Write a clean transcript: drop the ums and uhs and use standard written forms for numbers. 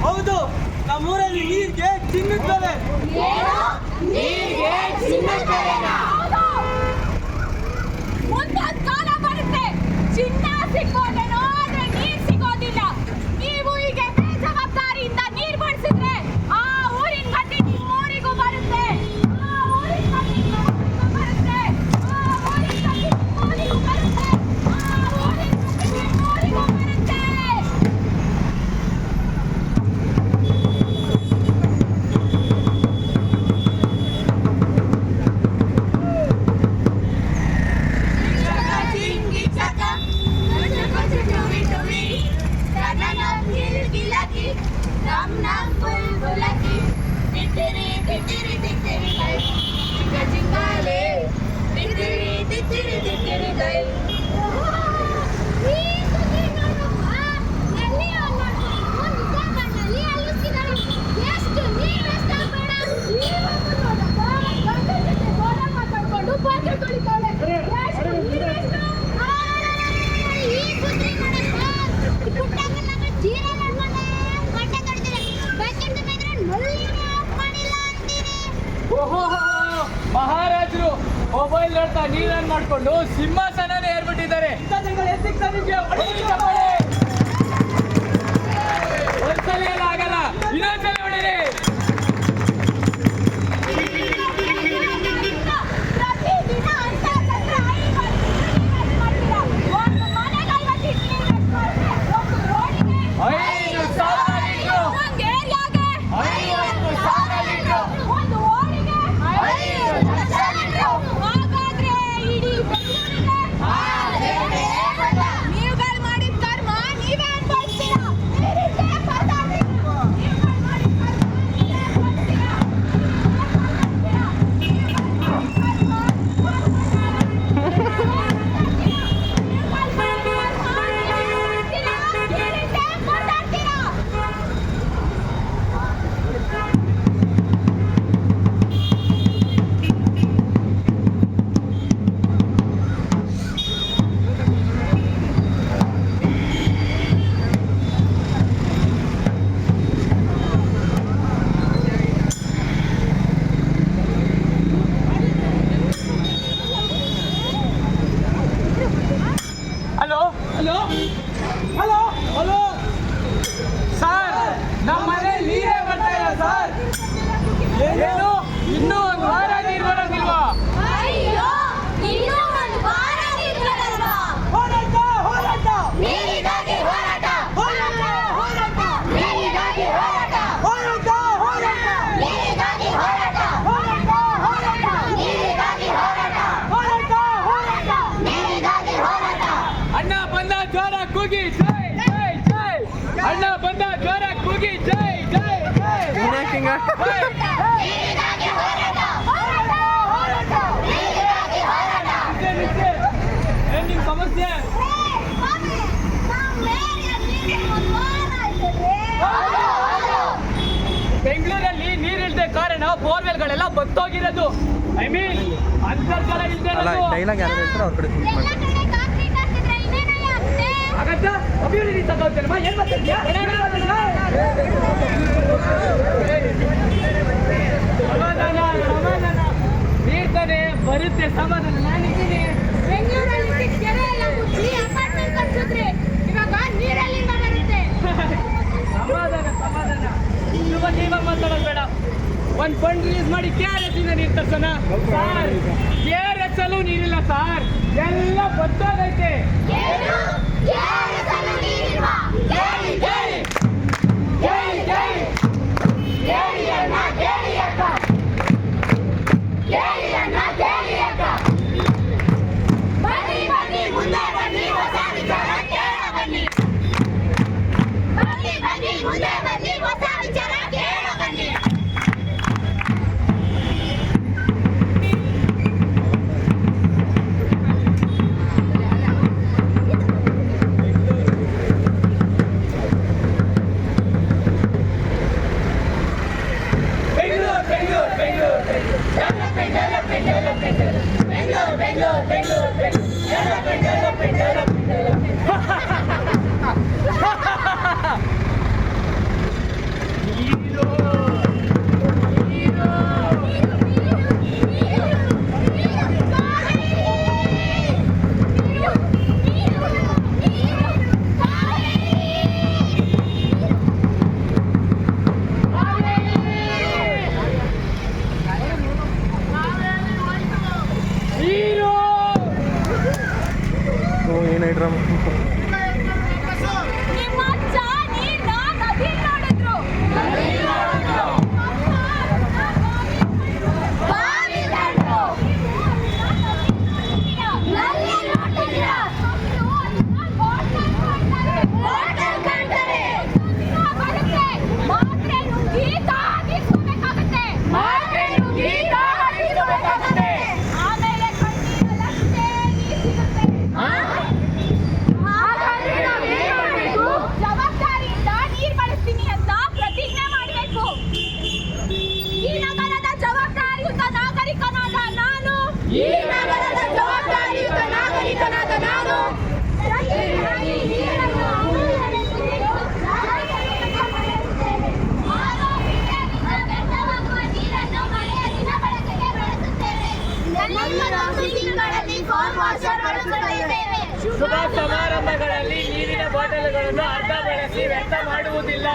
ಹೌದು, ನಮ್ಮೂರಲ್ಲಿ ನೀರಿಗೆ ಚಿನ್ನದ ಬೆಲೆ. ಮುಂದೊಂದು ಕಾಲ ಬರುತ್ತೆ, ಚಿನ್ನ ಸಿಕ್ಕೋದೇನೋ ಆದ್ರೆ ನೀರ್ ಸಿಗೋದಿಲ್ಲ. ನೀವು ಹೀಗೆ ಬೇಜವಾಬ್ದಾರಿಯಿಂದ ನೀರ್ ಬಳಸಿದ್ರೆ ಆ ಊರಿನ ಗತಿ ನಿಮ್ಮ ಊರಿಗೂ ಬರುತ್ತೆ. ಆ ಊರಿನ ಗತಿ ನಿಮ್ಮ ಊರಿಗೂ ಬರುತ್ತೆ. ಆ ಊರಿನ ಗತಿ ನಿಮ್ಮ ಊರಿಗೂ ಬರುತ್ತೆ. ಆ ಊರಿನ ಗತಿ ನಿಮ್ಮ ಊರಿಗೂ ಬರುತ್ತೆ. ಮಹಾರಾಜರು ಮೊಬೈಲ್ ನೋಡ್ತಾ ನೀರನ್ ಮಾಡ್ಕೊಂಡು ಸಿಂಹಾಸನನೇ ಏರ್ಬಿಟ್ಟಿದ್ದಾರೆ. ಒಂದ್ಸಲ ಎಲ್ಲ ಆಗಲ್ಲ, ಇನ್ನೊಂದ್ಸಲ ಹೊಡಿರಿ. ಏನ್ ನಿಮ್ ಸಮಸ್ಯೆ? ಬೆಂಗಳೂರಲ್ಲಿ ನೀರಿಲ್ದೆ ಕಾರಣ ಬೋರ್ವೆಲ್ಗಳೆಲ್ಲ ಬತ್ತೋಗಿರೋದು. ಐ ಮೀನ್ ಅಂತರ್ಜಲ ಇಲ್ದೇ ಇರೋದು. ಡೈಲಾಗ್ ಯಾರು ಹೇಳ್ತಾರೋ ಅವ್ರ ಕಡೆ ಹಾಗಂತ ಅಭಿವೃದ್ಧಿ ತಗೋತೇನಮ್ಮ? ಏನ್ ಮಾತಾಡ್ತೀಯಾ? ಸಮಾಧಾನ ಸಮಾಧಾನ. ನೀರ್ ತಾನೆ ಬರುತ್ತೆ, ಸಮಾಧಾನ. ನಾನಿದ್ದೀನಿ. ಬೆಂಗಳೂರಲ್ಲಿ ಕೆರೆ ಎಲ್ಲ ಮುಚ್ಚಿ ಅಪಾರ್ಟ್ಮೆಂಟ್ ಕಟ್ಸಿದ್ರಿ, ಇವಾಗ ನೀರಲ್ಲಿಂದ ಬರುತ್ತೆ. ಸಮಾಧಾನ ಸಮಾಧಾನ. ನೀವ ಮಾತಾಡೋದು ಬೇಡ. ಒಂದ್ ಫಂಡ್ ರಿಲೀಸ್ ಮಾಡಿ KRS ಇಂದ ನೀರು ತರ್ಸೋಣ. ಸರ್ KRS ಅಲ್ಲೂ ನೀರಿಲ್ಲ ಸರ್, ಎಲ್ಲ ಬತ್ತೋಗೈತೆ. ಏನಾಯ್ಡ್ರಮ್ಮ? ನಿಮ್ಮ ಅಜ್ಜ ನೀರ್ನ ನದಿಲ್ ನೋಡಿದ್ರು. ಬಾವಿ ಕಂಡ್ರು. ನಲ್ಲಿ ನೋಡಿದ್ರ. ಹೋಟೆಲ್ ಕಂಡ್ರೆ. ಬರುತ್ತೆ. ಮಾತ್ರೆ ನುಂಗಿ ತಾಗಿಸ್ಕೋಬೇಕಾಗುತ್ತೆ. ಮಾತ್ರೆ ನುಂಗಿ ತಾಗಿಸ್ಕೋಬೇಕಾಗುತ್ತೆ. ಆಮೇಲೆ ಕಣ್ಣೀರಲ್ಲಷ್ಟೇ ನೀರು ಸಿಗುತ್ತೆ. ಹಾಗಾದ್ರೆ ನಾವೇನ್ ಮಾಡ್ಬೇಕು? ಜವಾಬ್ದಾರಿಯಿಂದ ನೀರ್ ಬಳಸ್ತೀನಿ ಅಂತ ಪ್ರತಿಜ್ಞೆ ಮಾಡ್ಬೇಕು. ಈ ನಗರದ ಜವಾಬ್ದಾರಿಯುತ ನಾಗರಿಕನಾದ ನಾನು ಪ್ರತಿಜ್ಞೆಯಾಗಿ ನೀರನ್ನು ಅವಲಂಬಿಸಿದ್ದೇನೆ. ಆರೋಗ್ಯದಿಂದ ವ್ಯರ್ಥವಾಗುವ ನೀರನ್ನು ಮಳೆಯ ದಿನ ಬಳಕೆಗೆ ಬಳಸುತ್ತೇವೆ. ನಮ್ಮ ತಿಂಗಳಲ್ಲಿ ಫೋನ್ ವಾಷರ್ ಬಳಸುತ್ತೇವೆ. ಶುಭ ಸಮಾರಂಭಗಳಲ್ಲಿ ನೀರಿನ ಬಾಟಲ್ಗಳನ್ನು ಅರ್ಧ ಬಳಸಿ ವ್ಯರ್ಥ ಮಾಡುವುದಿಲ್ಲ.